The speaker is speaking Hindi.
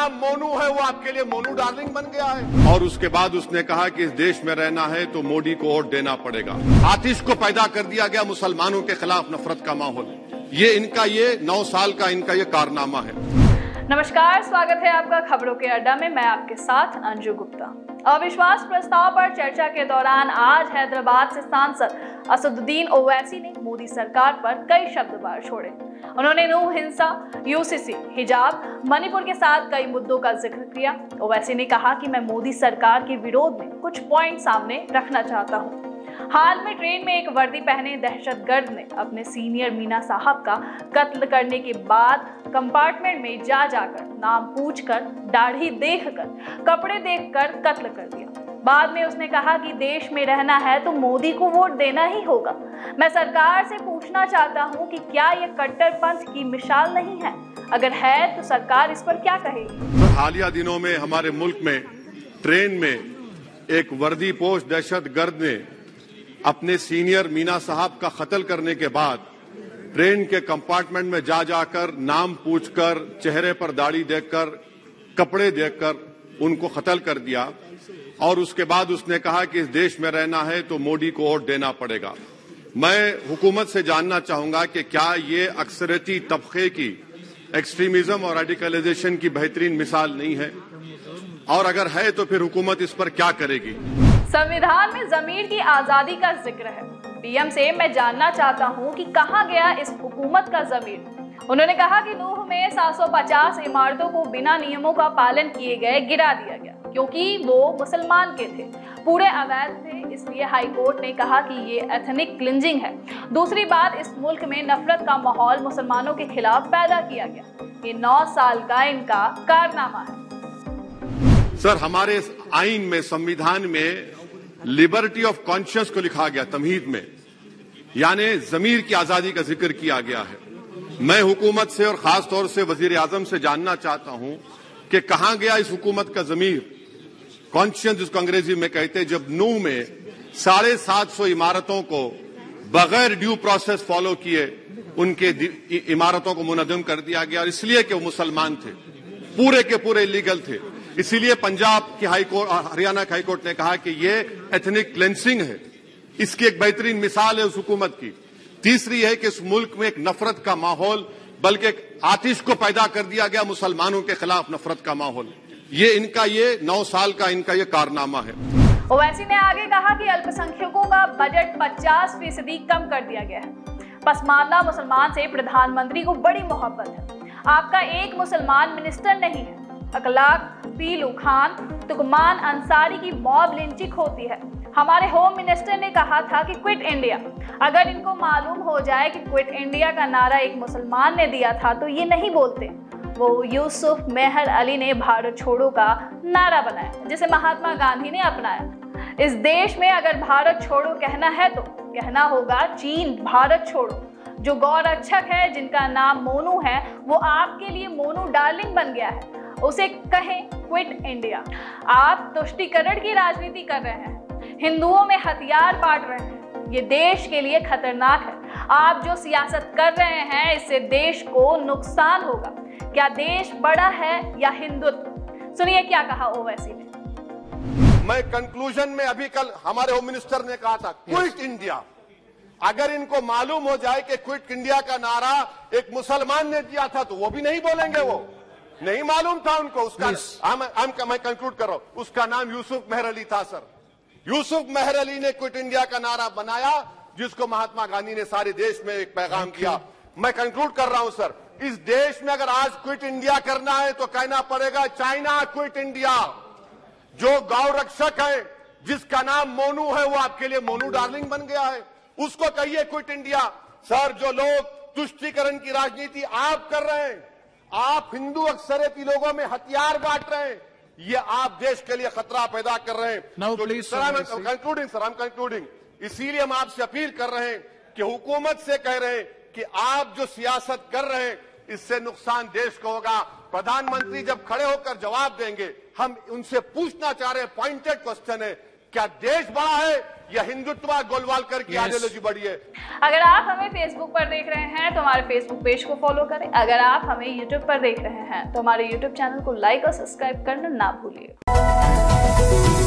नाम मोनू है वो आपके लिए मोनू डार्लिंग बन गया है। और उसके बाद उसने कहा कि इस देश में रहना है तो मोदी को वोट देना पड़ेगा। आतिश को पैदा कर दिया गया, मुसलमानों के खिलाफ नफरत का माहौल। ये 9 साल का इनका ये कारनामा है। नमस्कार, स्वागत है आपका खबरों के अड्डा में। मैं आपके साथ अंजू गुप्ता। अविश्वास प्रस्ताव पर चर्चा के दौरान आज हैदराबाद से सांसद असदुद्दीन ओवैसी ने मोदी सरकार पर कई शब्दवार छोड़े। उन्होंने नूह हिंसा, यूसीसी, हिजाब, मणिपुर के साथ कई मुद्दों का जिक्र किया। ओवैसी ने कहा कि मैं मोदी सरकार के विरोध में कुछ पॉइंट सामने रखना चाहता हूँ। हाल में ट्रेन में एक वर्दी पहने दहशतगर्द ने अपने सीनियर मीना साहब का कत्ल करने के बाद कंपार्टमेंट में जाकर नाम पूछकर, दाढ़ी देखकर, कपड़े देखकर कत्ल कर दिया। बाद में उसने कहा कि देश में रहना है तो मोदी को वोट देना ही होगा। मैं सरकार से पूछना चाहता हूं कि क्या ये कट्टरपंथ की मिसाल नहीं है? अगर है तो सरकार इस पर क्या कहेगी? हालिया दिनों में हमारे मुल्क में ट्रेन में एक वर्दीपोश दहशतगर्द ने अपने सीनियर मीना साहब का कत्ल करने के बाद ट्रेन के कंपार्टमेंट में जाकर नाम पूछकर, चेहरे पर दाढ़ी देखकर, कपड़े देखकर उनको कत्ल कर दिया। और उसके बाद उसने कहा कि इस देश में रहना है तो मोदी को वोट देना पड़ेगा। मैं हुकूमत से जानना चाहूंगा कि क्या ये अक्सरियती तबके की एक्सट्रीमिज्म और रेडिकलाइजेशन की बेहतरीन मिसाल नहीं है? और अगर है तो फिर हुकूमत इस पर क्या करेगी? संविधान में जमीर की आजादी का जिक्र है। पीएम से मैं जानना चाहता हूं कि कहां गया इस हुकूमत का जमीर। उन्होंने कहा कि नूह में 750 इमारतों को बिना नियमों का पालन किए गए गिरा दिया गया क्योंकि वो मुसलमान के थे, पूरे अवैध थे। इसलिए हाई कोर्ट ने कहा कि ये एथनिक क्लिंजिंग है। दूसरी बात, इस मुल्क में नफरत का माहौल मुसलमानों के खिलाफ पैदा किया गया। ये 9 साल का इनका कारनामा है। सर, हमारे आइन में, संविधान में लिबर्टी ऑफ कॉन्शियस को लिखा गया, तमहीद में, यानी जमीर की आजादी का जिक्र किया गया है। मैं हुकूमत से और खास तौर से वजीर आजम से जानना चाहता हूं कि कहां गया इस हुकूमत का जमीर, कॉन्शियस जिसको अंग्रेजी में कहते हैं, जब नूह में 750 इमारतों को बगैर ड्यू प्रोसेस फॉलो किए उनके इमारतों को मुनज़्ज़म कर दिया गया, और इसलिए कि वो मुसलमान थे, पूरे के पूरे इलीगल थे। इसीलिए पंजाब की हाई कोर्ट और हरियाणा की हाई कोर्ट ने कहा कि ये एथनिक क्लेंसिंग है। इसकी एक बेहतरीन मिसाल है उस हुकूमत की। तीसरी है कि इस मुल्क में एक नफरत का माहौल, बल्कि एक आतिश को पैदा कर दिया गया, मुसलमानों के खिलाफ नफरत का माहौल। ये 9 साल का इनका ये कारनामा है। ओवैसी ने आगे कहा कि अल्पसंख्यकों का बजट 50% कम कर दिया गया है। पसमानदा मुसलमान से प्रधानमंत्री को बड़ी मोहब्बत है। आपका एक मुसलमान मिनिस्टर नहीं है। अखलाक, पीलू खान, तुकमान अंसारी की मॉब लिंचिंग होती है। हमारे होम मिनिस्टर ने कहा था कि क्विट इंडिया। अगर इनको मालूम हो जाए कि क्विट इंडिया का नारा एक मुसलमान ने दिया था तो ये नहीं बोलते। वो यूसुफ मेहर अली ने भारत छोड़ो का नारा बनाया, जिसे महात्मा गांधी ने अपनाया। इस देश में अगर भारत छोड़ो कहना है तो कहना होगा चीन भारत छोड़ो। जो गौरक्षक है, जिनका नाम मोनू है, वो आपके लिए मोनू डार्लिंग बन गया है। उसे कहें क्विट इंडिया। आप तुष्टीकरण की राजनीति कर रहे हैं, हिंदुओं में हथियार बांट रहे हैं। ये देश के लिए खतरनाक है। आप जो सियासत कर रहे हैं, इससे देश को नुकसान होगा। क्या देश बड़ा है या हिंदुत्व? सुनिए क्या कहा ओवैसी ने। मैं कंक्लूजन में, अभी कल हमारे होम मिनिस्टर ने कहा था क्विट इंडिया। अगर इनको मालूम हो जाए कि क्विट इंडिया का नारा एक मुसलमान ने दिया था तो वो भी नहीं बोलेंगे। वो नहीं मालूम था उनको। उसका मैं कंक्लूड कर रहा हूं। उसका नाम यूसुफ मेहर अली था। सर, यूसुफ मेहर अली ने क्विट इंडिया का नारा बनाया, जिसको महात्मा गांधी ने सारे देश में एक पैगाम किया। मैं कंक्लूड कर रहा हूं सर, इस देश में अगर आज क्विट इंडिया करना है तो कहना पड़ेगा चाइना क्विट इंडिया। जो गौ रक्षक है, जिसका नाम मोनू है, वो आपके लिए मोनू डार्लिंग बन गया है, उसको कहिए क्विट इंडिया। सर, जो लोग तुष्टीकरण की राजनीति आप कर रहे हैं, आप हिंदू अक्सरियती लोगों में हथियार बांट रहे हैं, ये आप देश के लिए खतरा पैदा कर रहे हैं। Sir, I am concluding. इसीलिए हम आपसे अपील कर रहे हैं कि हुकूमत से कह रहे हैं कि आप जो सियासत कर रहे हैं, इससे नुकसान देश को होगा। प्रधानमंत्री जब खड़े होकर जवाब देंगे, हम उनसे पूछना चाह रहे हैं, पॉइंटेड क्वेश्चन है, क्या देश बड़ा है या हिंदुत्व गोलवालकर की आइडियोलॉजी बड़ी है? अगर आप हमें फेसबुक पर देख रहे हैं तो हमारे फेसबुक पेज को फॉलो करें। अगर आप हमें यूट्यूब पर देख रहे हैं तो हमारे यूट्यूब चैनल को लाइक और सब्सक्राइब करना ना भूलिए।